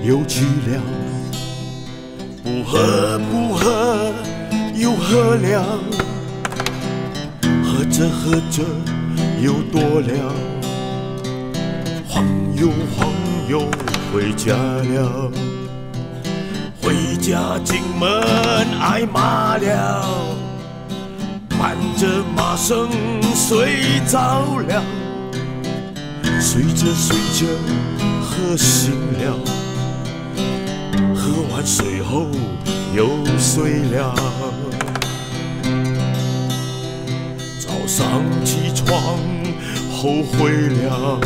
又去了，不喝不喝又喝了，喝着喝着又多了，晃悠晃悠回家了，回家进门挨骂了，伴着骂声睡着了，睡着睡着喝醒了，喝完水后又睡了，早上起床后悔了，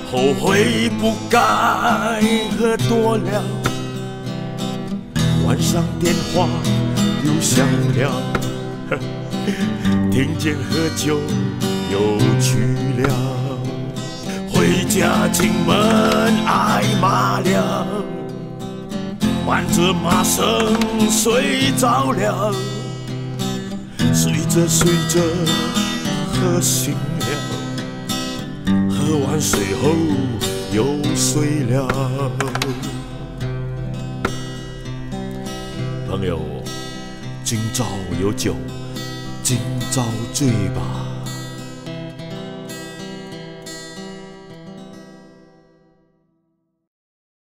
后悔不该喝多了，晚上电话又响了，听见喝酒又去了，回家进门挨骂了，伴着骂声睡着了，睡着睡着喝醒了，喝完水后又睡了。朋友，今朝有酒今朝醉吧。